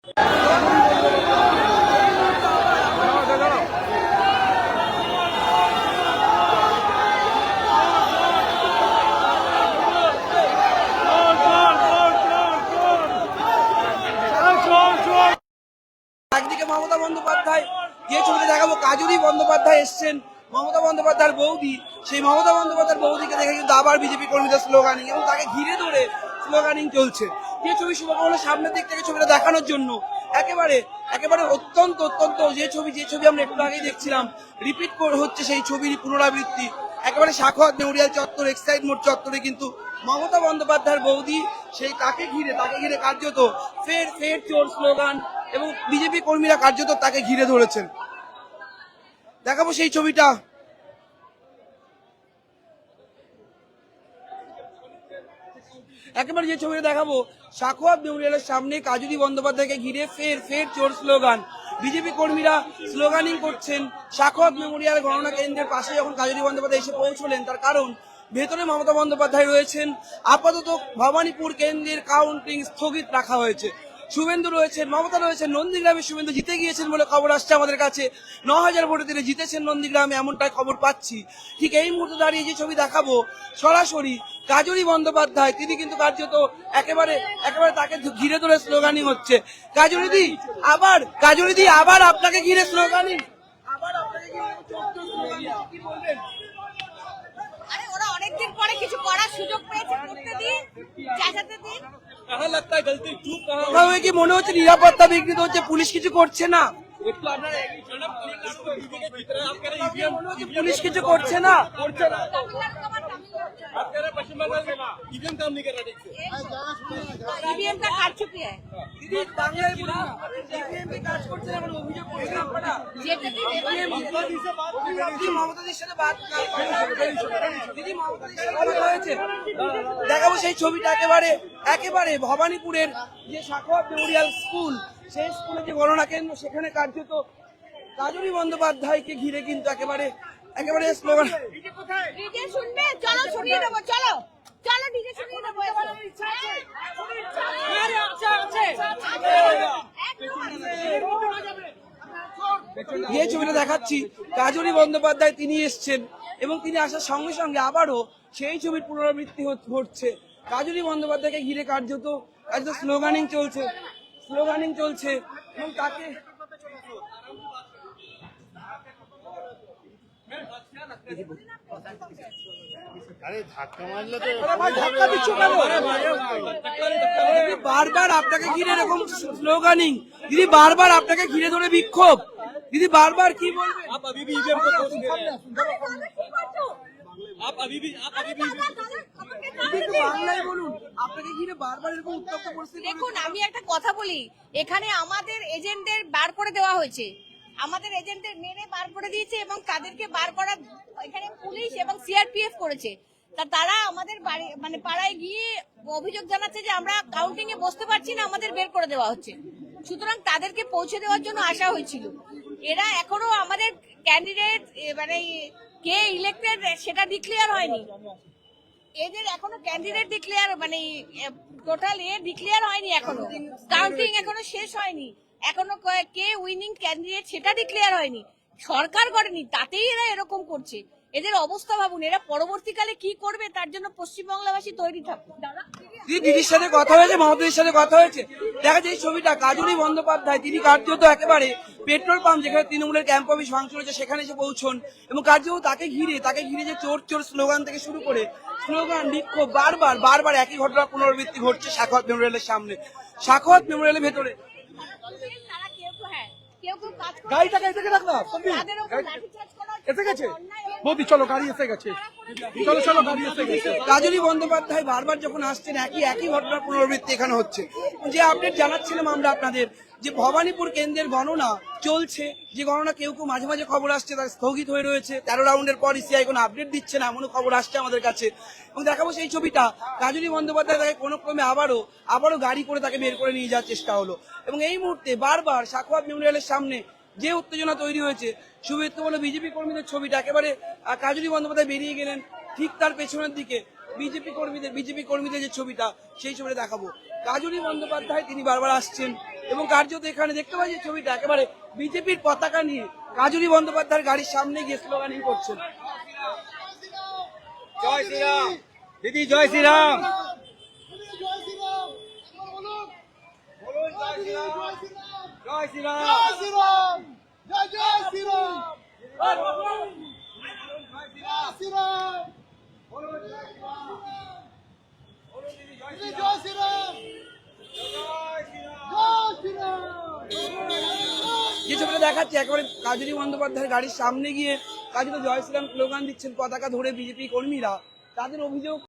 একদিকে মমতা বন্দ্যোপাধ্যায়, যে ছবিতে দেখাবো কাজলী বন্দ্যোপাধ্যায় এসছেন, মমতা বন্দ্যোপাধ্যায়ের বৌদি, সেই মমতা বন্দ্যোপাধ্যায়ের বৌদিকে দেখে কিন্তু আবার বিজেপি কর্মীদের স্লোগানিং এবং তাকে ঘিরে ধরে স্লোগানিং চলছে। যে ছবি শুভকামনার সামনের দিক থেকে ছবিটা দেখানোর জন্য একেবারে একেবারে অত্যন্ত অত্যন্ত যে ছবি আমরা একটু আগেই দেখছিলাম, রিপিট হচ্ছে সেই ছবির পুনরাবৃত্তি। একেবারে সাখাওয়াত মেমোরিয়াল চত্বর, এক্সাইড মোড় চত্বরে কিন্তু মমতা বন্দ্যোপাধ্যায়ের বৌদি সেই তাকে ঘিরে কার্যত ফের ফের চোর স্লোগান এবং বিজেপি কর্মীরা কার্যত তাকে ঘিরে ধরেছেন। দেখাবো সেই ছবিটা। একেবারে যে ছবিটা দেখাবো সাখাওয়াত মেমোরিয়ালের সামনে কাজলী বন্দ্যোপাধ্যায়কে ঘিরে ফের ফের চোর স্লোগান। বিজেপি কর্মীরা স্লোগানিং করছেন সাখাওয়াত মেমোরিয়াল গণনা কেন্দ্রের পাশে যখন কাজলী বন্দ্যোপাধ্যায় এসে পৌঁছলেন, তার কারণ ভেতরে মমতা বন্দ্যোপাধ্যায় রয়েছেন। আপাতত ভবানীপুর কেন্দ্রের কাউন্টিং স্থগিত রাখা হয়েছে। শুভেন্দু রয়েছেন, মমতা রয়েছেন। নন্দীগ্রামে শুভেন্দু জিতে গিয়েছেন বলে খবর আসছে আমাদের কাছে, 9000 ভোটে তিনি জিতেছেন নন্দীগ্রামে, এমনটাই খবর পাচ্ছি। ঠিক এই মুহূর্তে দাঁড়িয়ে যে ছবি দেখাবো সরাসরি কাজলী বন্দ্যোপাধ্যায়, তিনি কিন্তু কার্যত একেবারে তাকে ঘিরে ধরে স্লোগানিং হচ্ছে। কাজলীদি আবার আপনাকে ঘিরে স্লোগানিং, আবার আপনাকে ঘিরে কি বলবেন? আরে ওরা অনেকদিন পরে কিছু করার সুযোগ পেয়েছে, করতে দিন, চেঁচাতে দিন। কি মনে হচ্ছে নিরাপত্তা বিঘ্নিত হচ্ছে, পুলিশ কিছু করছে না? পুলিশ কিছু করছে না। ईवीएम का काट चुकी है। दीदी बांग्लाয় বলুন না, ईवीएम पे কাজ করছে না বলে অভিযোগ করছেন আপনারা। দিদি মমতাদির সাথে বাদ দিদি মমতাদির সাথে কথা হয়েছে। দেখাবো সেই ছবিটা একেবারে ভবানীপুরের যে সাখাওয়াত মেমোরিয়াল স্কুল, সেই স্কুলের যে গণনা কেন্দ্র, সেখানে কার্যত কাজলী বন্দ্যোপাধ্যায়কে ঘিরে কিন্তু একেবারে স্লোগান। ডিজে শুনবে? চলো শুনিয়ে দেবো, চলো ডিজে শুনিয়ে দেবো। যে ছবিটা দেখাচ্ছি কাজলী বন্দ্যোপাধ্যায় তিনি এসছেন এবং তিনি আসার সঙ্গে সঙ্গে আবারও সেই ছবির পুনরাবৃত্তি ঘটছে। কাজলী বন্দ্যোপাধ্যায়কে ঘিরে কার্যত স্লোগানিং চলছে এবং তাকে বারবার আপনাকে ঘিরে এরকম স্লোগানিং, দিদি বারবার আপনাকে ঘিরে ধরে বিক্ষোভ, দিদি বারবার কি বলবেন? বাংলায় বলুন, আপনাকে ঘিরে বারবার এরকম উত্তপ্ত পরিস্থিতি। দেখুন আমি একটা কথা বলি, এখানে আমাদের এজেন্টদের বার করে দেওয়া হয়েছে, আমাদের এজেন্টদের মেরে বার করে দিয়েছে এবং তাদেরকে বার করা এখানে পুলিশ এবং সিআরপিএফ করেছে। তারা আমাদের বাড়ি মানে পাড়ায় গিয়ে অভিযোগ জানাচ্ছে যে আমরা কাউন্টিং এ বসতে পারছি না, আমাদের বের করে দেওয়া হচ্ছে। সুতরাং তাদেরকে পৌঁছে দেওয়ার জন্য আসা হয়েছিল। এরা এখনো আমাদের ক্যান্ডিডেট মানে কে ইলেক্টেড সেটা ডিক্লেয়ার হয়নি, এদের এখনো ক্যান্ডিডেট ডিক্লেয়ার মানে টোটাল ডিক্লেয়ার হয়নি, এখনো কাউন্টিং এখনো শেষ হয়নি, এখনো কে উইনিং ক্যান্ডিডেট সেটা ডিক্লেয়ার হয়নি, সরকার করেনি, তাতেই এরা এরকম করছে। এদের অবস্থা ভাবুন, এরা পরবর্তীকালে কি করবে তার জন্য পশ্চিমবাংলাবাসী তৈরি থাকুক। দিদির সাথে কথা হয়েছে, মমতাদির সাথে কথা হয়েছে। দেখা যায় এই ছবিটা কাজলী বন্দ্যোপাধ্যায় তিনি কার্যত একেবারে পেট্রোল পাম্প যেখানে তৃণমূলের ক্যাম্প অফিস ভাঙচুর হয়েছে সেখানে এসে পৌঁছন এবং কার্যত তাকে ঘিরে যে চোর চোর স্লোগান থেকে শুরু করে স্লোগান বিক্ষোভ বারবার একই ঘটনার পুনরাবৃত্তি ঘটছে সাখাওয়াত মেমোরিয়ালের সামনে, সাখাওয়াত মেমোরিয়ালের ভেতরে। গাড়িটাকে এসে রাখলাম, এসে গেছে বৌদি, চলো গাড়ি এসে গেছে, চলো গাড়ি এসে গেছে। কাজলী বন্দ্যোপাধ্যায় বারবার যখন আসছেন একই ঘটনার পুনরাবৃত্তি এখানে হচ্ছে। যে আপডেট জানাচ্ছিলাম আমরা আপনাদের যে ভবানীপুর কেন্দ্রের গণনা চলছে, যে গণনা কেউ মাঝে মাঝে খবর আসছে তার স্থগিত হয়ে রয়েছে, 13 রাউন্ডের পর ইসিআই কোনো আপডেট দিচ্ছে না, এমনও খবর আসছে আমাদের কাছে। এবং দেখাবো সেই ছবিটা কাজলী বন্দ্যোপাধ্যায় তাকে কোনো ক্রমে আবারও গাড়ি করে তাকে বের করে নিয়ে যাওয়ার চেষ্টা হলো এবং এই মুহূর্তে বারবার সাখাওয়াত মেমোরিয়ালের সামনে যে উত্তেজনা তৈরি হয়েছে, শুভেচ্ছা বলে বিজেপি কর্মীদের ছবিটা একেবারে কাজলী বন্দ্যোপাধ্যায় বেরিয়ে গেলেন, ঠিক তার পেছনের দিকে বিজেপি কর্মীদের যে ছবিটা সেই ছবিটা দেখাবো। কাজলী বন্দ্যোপাধ্যায় তিনি বারবার আসছেন এবং কার্যত এখানে দেখতে পাচ্ছি ছবিটা একেবারে বিজেপির পতাকা নিয়ে কাজলী বন্দ্যোপাধ্যায়ের গাড়ির সামনে গিয়ে স্লোগানিং করছেন। জয় শ্রীরাম দিদি, জয় শ্রীরাম। জয় শ্রীরাম। যে ছবিটা দেখাচ্ছে একেবারে কাজলী বন্দ্যোপাধ্যায়ের গাড়ির সামনে গিয়ে কাজী জয় শ্রীরাম স্লোগান দিচ্ছেন পতাকা ধরে বিজেপি কর্মীরা। তাদের অভিযোগ